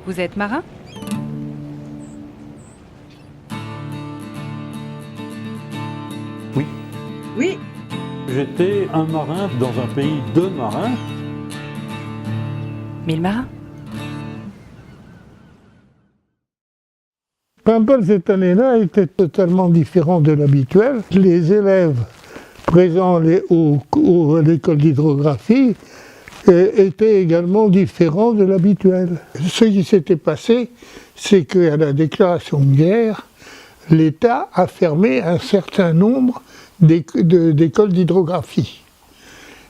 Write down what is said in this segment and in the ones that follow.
Vous êtes marin? Oui. Oui. J'étais un marin dans un pays de marins. 1000 marins? Paimpol, cette année-là, était totalement différent de l'habituel. Les élèves présents à l'école d'hydrographie étaient également différents de l'habituel. Ce qui s'était passé, c'est qu'à la déclaration de guerre, l'État a fermé un certain nombre d'écoles d'hydrographie.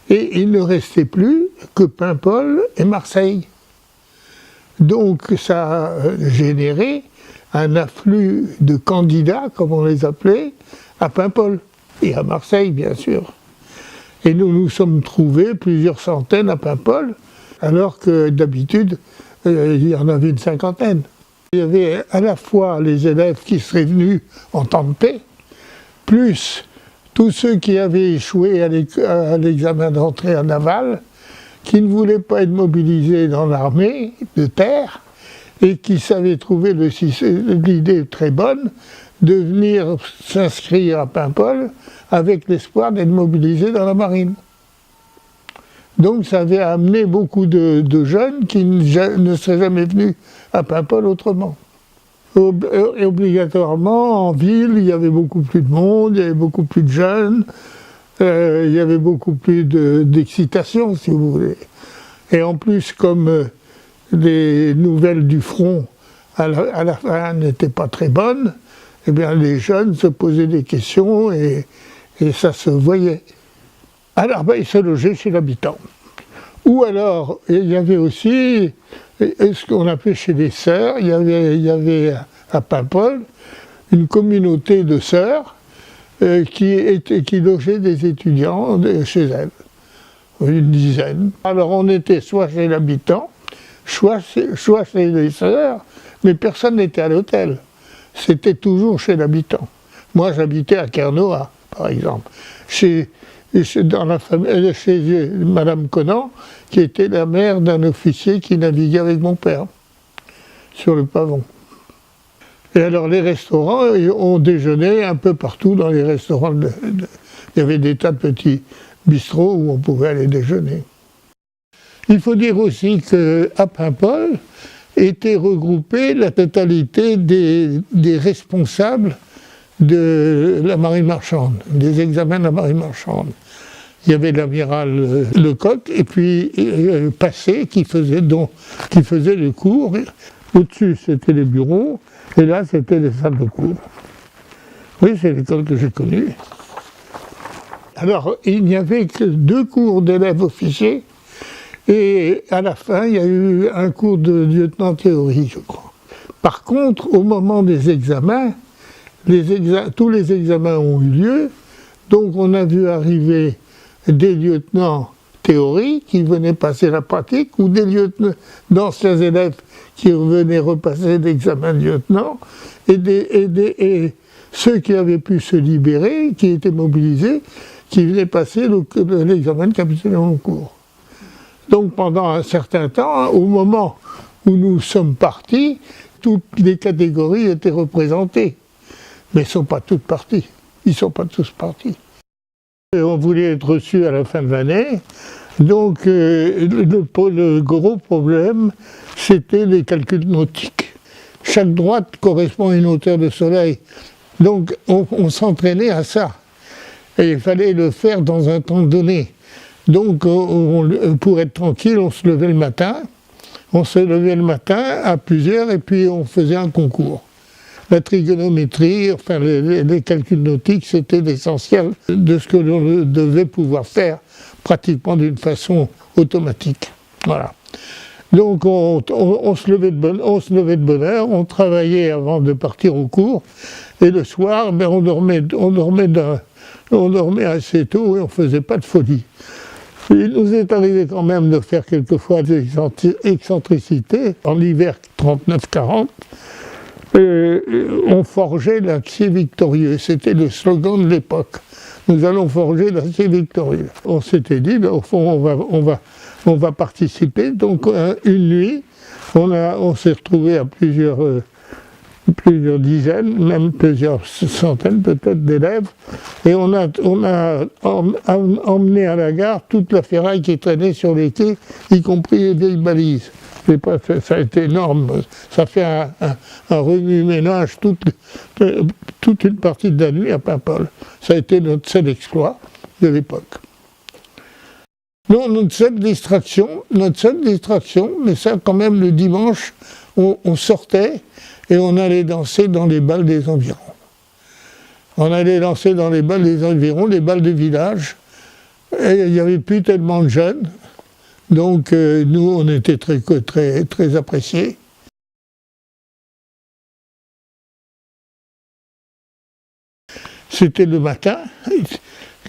Et il ne restait plus que Paimpol et Marseille. Donc ça a généré un afflux de candidats, comme on les appelait, à Paimpol et à Marseille, bien sûr. Et nous nous sommes trouvés plusieurs centaines à Paimpol, alors que d'habitude, il y en avait une cinquantaine. Il y avait à la fois les élèves qui seraient venus en temps de paix, plus tous ceux qui avaient échoué à l'examen d'entrée à Naval, qui ne voulaient pas être mobilisés dans l'armée de terre, et qui savaient trouver l'idée très bonne de venir s'inscrire à Paimpol avec l'espoir d'être mobilisés dans la marine. Donc ça avait amené beaucoup de jeunes qui ne seraient jamais venus à Paimpol autrement. Et obligatoirement, en ville, il y avait beaucoup plus de monde, il y avait beaucoup plus de jeunes, il y avait beaucoup plus d'excitation, si vous voulez. Et en plus, comme les nouvelles du front à la fin n'étaient pas très bonnes, eh bien les jeunes se posaient des questions et ça se voyait. Alors ils se logeaient chez l'habitant. Ou alors, il y avait aussi ce qu'on appelait chez les sœurs, il y avait à Paimpol une communauté de sœurs qui logeaient des étudiants chez elles, une dizaine. Alors on était soit chez l'habitant, soit chez les sœurs, mais personne n'était à l'hôtel. C'était toujours chez l'habitant. Moi, j'habitais à Kernoa, par exemple, chez Madame Conan, qui était la mère d'un officier qui naviguait avec mon père, sur le Pavon. Et alors, les restaurants, on déjeunait un peu partout dans les restaurants. Il y avait des tas de petits bistrots où on pouvait aller déjeuner. Il faut dire aussi qu'à Paimpol était regroupée la totalité des responsables de la marine marchande, des examens de la marine marchande. Il y avait l'amiral Lecoq et puis Passé qui faisait le cours. Au-dessus, c'était les bureaux et là, c'était les salles de cours. Oui, c'est l'école que j'ai connue. Alors, il n'y avait que 2 cours d'élèves officiers. Et à la fin, il y a eu un cours de lieutenant théorie, je crois. Par contre, au moment des examens, tous les examens ont eu lieu, donc on a vu arriver des lieutenants théorie qui venaient passer la pratique, ou d'anciens élèves qui venaient repasser l'examen de lieutenant, et ceux qui avaient pu se libérer, qui étaient mobilisés, qui venaient passer l'examen de capitaine en cours. Donc pendant un certain temps, au moment où nous sommes partis, toutes les catégories étaient représentées. Mais elles ne sont pas toutes parties. Ils ne sont pas tous partis. Et on voulait être reçus à la fin de l'année. Donc le gros problème, c'était les calculs nautiques. Chaque droite correspond à une hauteur de soleil. Donc on s'entraînait à ça. Et il fallait le faire dans un temps donné. Donc, pour être tranquille, on se levait le matin. On se levait le matin à plusieurs et puis on faisait un concours. La trigonométrie, enfin les calculs nautiques, c'était l'essentiel de ce que l'on devait pouvoir faire pratiquement d'une façon automatique. Voilà. Donc, on se levait de bonne heure, on travaillait avant de partir au cours. Et le soir, ben, on dormait assez tôt et on ne faisait pas de folie. Il nous est arrivé quand même de faire quelquefois des excentricités. En hiver 39-40, on forgeait l'acier victorieux. C'était le slogan de l'époque. Nous allons forger l'acier victorieux. On s'était dit, ben, au fond, on va on va participer. Donc une nuit, on s'est retrouvé à plusieurs dizaines, même plusieurs centaines peut-être d'élèves, et on a emmené à la gare toute la ferraille qui traînait sur les quais, y compris les vieilles balises. Ça a été énorme, ça fait un remue-ménage toute une partie de la nuit à Paimpol. Ça a été notre seul exploit de l'époque. Non, notre seule distraction, mais ça quand même le dimanche, on sortait et on allait danser dans les bals des environs. On allait danser dans les bals des environs, les bals de village, et il n'y avait plus tellement de jeunes, donc nous on était très appréciés. C'était le matin,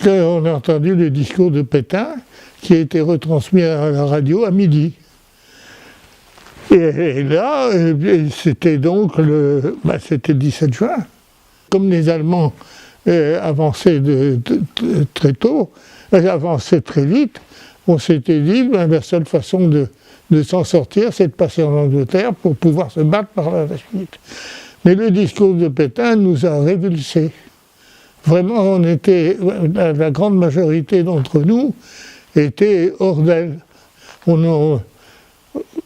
on a entendu le discours de Pétain, qui a été retransmis à la radio à midi. Et là, c'était donc c'était le 17 juin. Comme les Allemands avançaient très tôt, avançaient très vite, on s'était dit la seule façon de s'en sortir, c'est de passer en Angleterre pour pouvoir se battre par la suite. Mais le discours de Pétain nous a révulsés. Vraiment, la grande majorité d'entre nous était hors d'elle.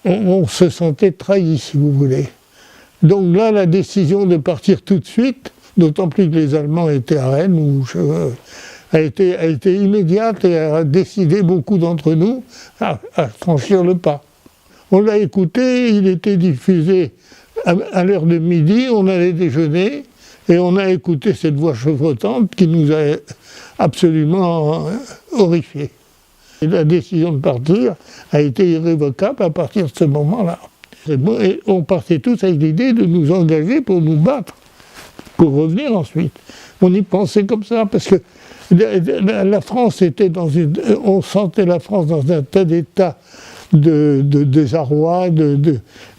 On se sentait trahi, si vous voulez. Donc là, la décision de partir tout de suite, d'autant plus que les Allemands étaient à Rennes, a été immédiate et a décidé beaucoup d'entre nous à franchir le pas. On l'a écouté, il était diffusé à l'heure de midi, on allait déjeuner, et on a écouté cette voix chevrotante qui nous a absolument horrifiés. Et la décision de partir a été irrévocable à partir de ce moment-là. Et on partait tous avec l'idée de nous engager pour nous battre, pour revenir ensuite. On y pensait comme ça, parce que la France était on sentait la France dans un tel état de désarroi,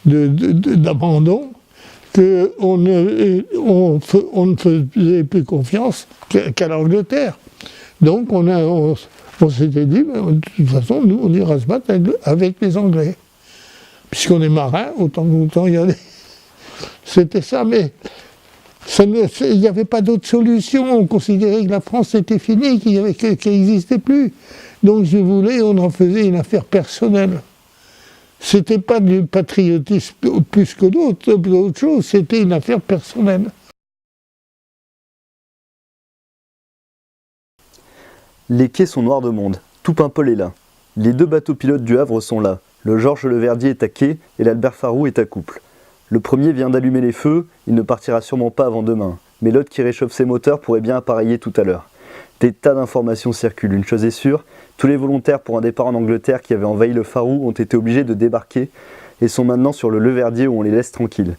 d'abandon, qu'on ne faisait plus confiance qu'à l'Angleterre. Donc on s'était dit, de toute façon, nous, on ira se battre avec les Anglais. Puisqu'on est marin, autant y aller. C'était ça, mais il n'y avait pas d'autre solution. On considérait que la France était finie, qu'elle n'existait plus. Donc, si vous voulez, on en faisait une affaire personnelle. C'était pas du patriotisme plus que d'autres choses, c'était une affaire personnelle. Les quais sont noirs de monde, tout Paimpol est là. Les deux bateaux pilotes du Havre sont là. Le Georges Leverdier est à quai et l'Albert Farou est à couple. Le premier vient d'allumer les feux, il ne partira sûrement pas avant demain. Mais l'autre qui réchauffe ses moteurs pourrait bien appareiller tout à l'heure. Des tas d'informations circulent, une chose est sûre, tous les volontaires pour un départ en Angleterre qui avaient envahi le Farou ont été obligés de débarquer et sont maintenant sur le Leverdier où on les laisse tranquilles.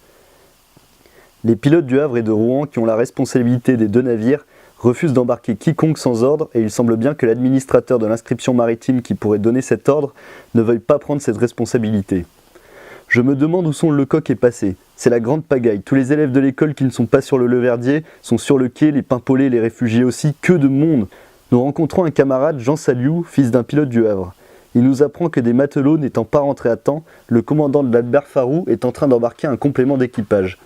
Les pilotes du Havre et de Rouen, qui ont la responsabilité des deux navires, refusent d'embarquer quiconque sans ordre et il semble bien que l'administrateur de l'inscription maritime qui pourrait donner cet ordre ne veuille pas prendre cette responsabilité. Je me demande où son Lecoq est passé. C'est la grande pagaille. Tous les élèves de l'école qui ne sont pas sur le Leverdier sont sur le quai, les Paimpolais, les réfugiés aussi. Que de monde! Nous rencontrons un camarade, Jean Saliou, fils d'un pilote du Havre. Il nous apprend que des matelots n'étant pas rentrés à temps, le commandant de l'Albert Farou est en train d'embarquer un complément d'équipage.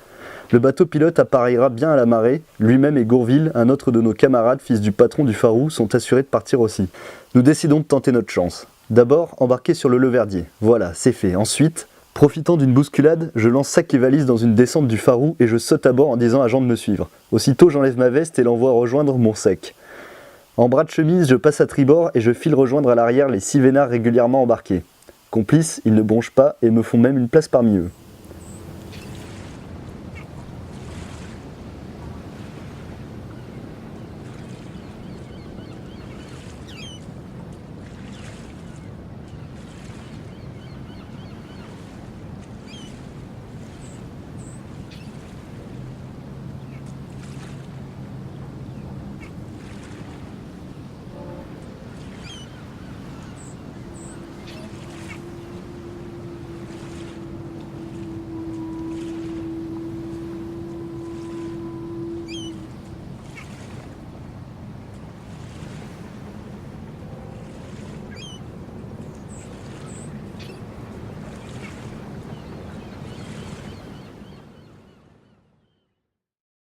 Le bateau pilote appareillera bien à la marée. Lui-même et Gourville, un autre de nos camarades, fils du patron du Farou, sont assurés de partir aussi. Nous décidons de tenter notre chance. D'abord, embarquer sur le Leverdier. Voilà, c'est fait. Ensuite, profitant d'une bousculade, je lance sac et valise dans une descente du Farou et je saute à bord en disant à Jean de me suivre. Aussitôt, j'enlève ma veste et l'envoie rejoindre mon sec. En bras de chemise, je passe à tribord et je file rejoindre à l'arrière les 6 vénards régulièrement embarqués. Complices, ils ne bronchent pas et me font même une place parmi eux.